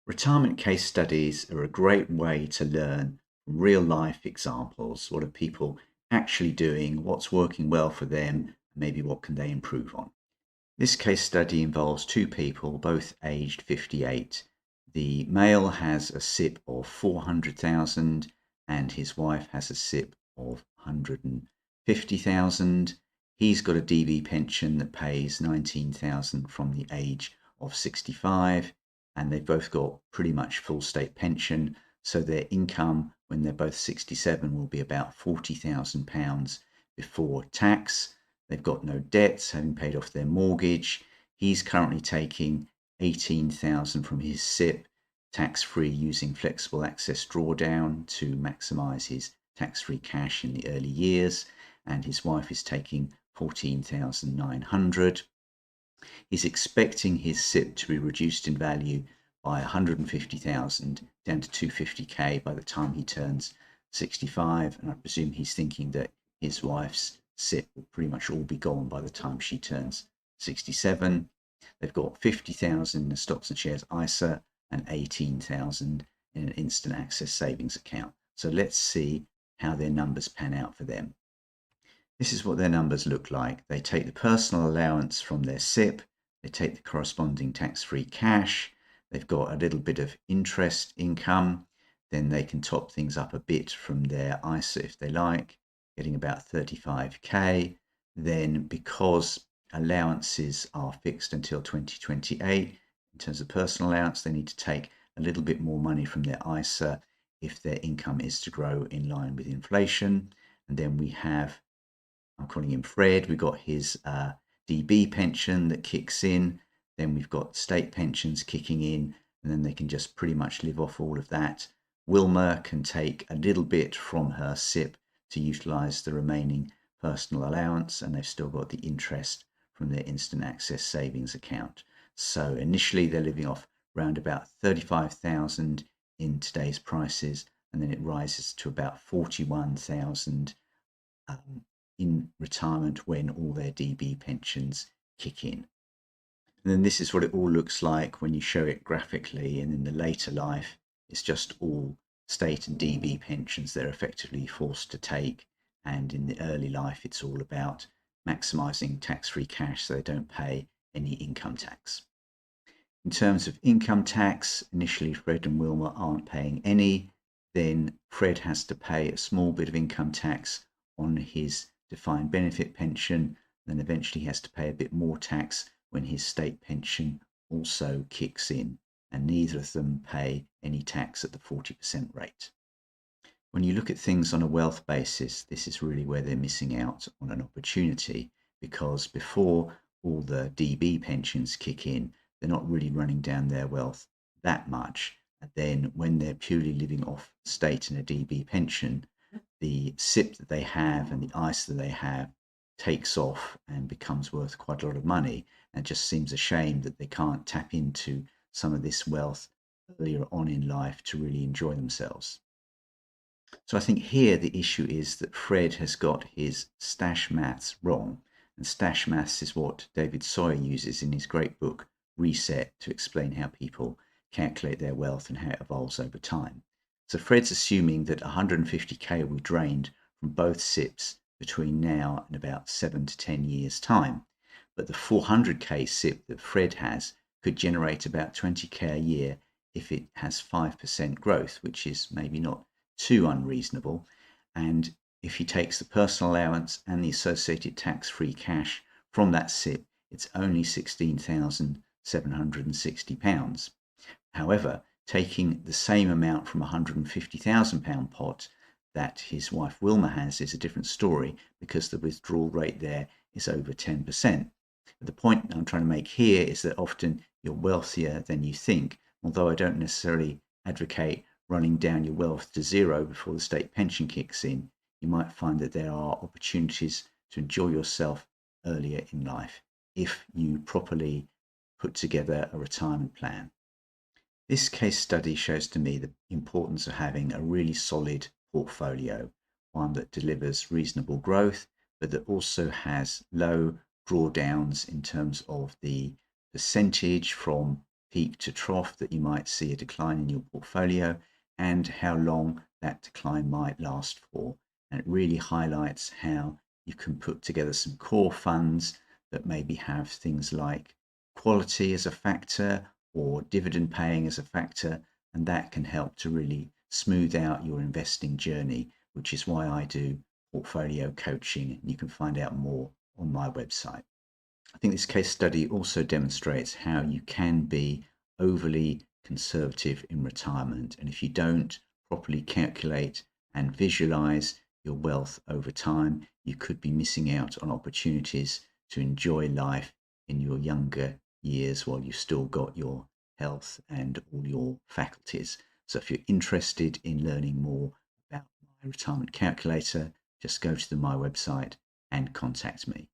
Retirement case studies are a great way to learn from real life examples. What are people actually doing? What's working well for them? Maybe what can they improve on? This case study involves two people, both aged 58. The male has a SIP of 400,000 and his wife has a SIP of 150,000. He's got a DB pension that pays 19,000 from the age of 65, and they've both got pretty much full state pension. So their income when they're both 67 will be about £40,000 before tax. They've got no debts, having paid off their mortgage. He's currently taking 18,000 from his SIP, tax-free, using flexible access drawdown to maximize his tax-free cash in the early years. And his wife is taking 14,900. He's expecting his SIP to be reduced in value by 150,000 down to 250k by the time he turns 65. And I presume he's thinking that his wife's SIP will pretty much all be gone by the time she turns 67. They've got 50,000 in a stocks and shares ISA and 18,000 in an instant access savings account. So let's see how their numbers pan out for them. This is what their numbers look like. They take the personal allowance from their SIP, they take the corresponding tax-free cash, they've got a little bit of interest income, then they can top things up a bit from their ISA if they like, getting about 35k. Then, because allowances are fixed until 2028, in terms of personal allowance, they need to take a little bit more money from their ISA if their income is to grow in line with inflation. And then we have, I'm calling him Fred, we've got his DB pension that kicks in, then we've got state pensions kicking in, and then they can just pretty much live off all of that. Wilma can take a little bit from her SIP to utilize the remaining personal allowance, and they've still got the interest from their instant access savings account. So initially they're living off around about 35,000 in today's prices, and then it rises to about 41,000 in retirement when all their DB pensions kick in. And then this is what it all looks like when you show it graphically, and in the later life it's just all state and DB pensions they're effectively forced to take, and in the early life it's all about maximizing tax-free cash so they don't pay any income tax. In terms of income tax, initially Fred and Wilma aren't paying any, then Fred has to pay a small bit of income tax on his defined benefit pension, then eventually he has to pay a bit more tax when his state pension also kicks in, and neither of them pay any tax at the 40% rate. When you look at things on a wealth basis, this is really where they're missing out on an opportunity, because before all the DB pensions kick in, they're not really running down their wealth that much. And then when they're purely living off state and a DB pension, the SIP that they have and the ISA that they have takes off and becomes worth quite a lot of money. And it just seems a shame that they can't tap into some of this wealth earlier on in life to really enjoy themselves. So I think here the issue is that Fred has got his stash maths wrong. And stash maths is what David Sawyer uses in his great book, Reset, to explain how people calculate their wealth and how it evolves over time. So Fred's assuming that 150k will be drained from both SIPs between now and about 7 to 10 years' time. But the 400k SIP that Fred has could generate about 20k a year if it has 5% growth, which is maybe not too unreasonable. And if he takes the personal allowance and the associated tax-free cash from that SIP, it's only £16,760. However, taking the same amount from a £150,000 pot that his wife Wilma has is a different story, because the withdrawal rate there is over 10%. But the point I'm trying to make here is that often you're wealthier than you think, although I don't necessarily advocate running down your wealth to zero before the state pension kicks in. You might find that there are opportunities to enjoy yourself earlier in life if you properly put together a retirement plan. This case study shows to me the importance of having a really solid portfolio, one that delivers reasonable growth, but that also has low drawdowns in terms of the percentage from peak to trough that you might see a decline in your portfolio and how long that decline might last for. And it really highlights how you can put together some core funds that maybe have things like quality as a factor or dividend paying as a factor, and that can help to really smooth out your investing journey, which is why I do portfolio coaching. You can find out more on my website. I think this case study also demonstrates how you can be overly conservative in retirement. And if you don't properly calculate and visualize your wealth over time, you could be missing out on opportunities to enjoy life in your younger years while you've still got your health and all your faculties. So if you're interested in learning more about my retirement calculator, just go to my website and contact me.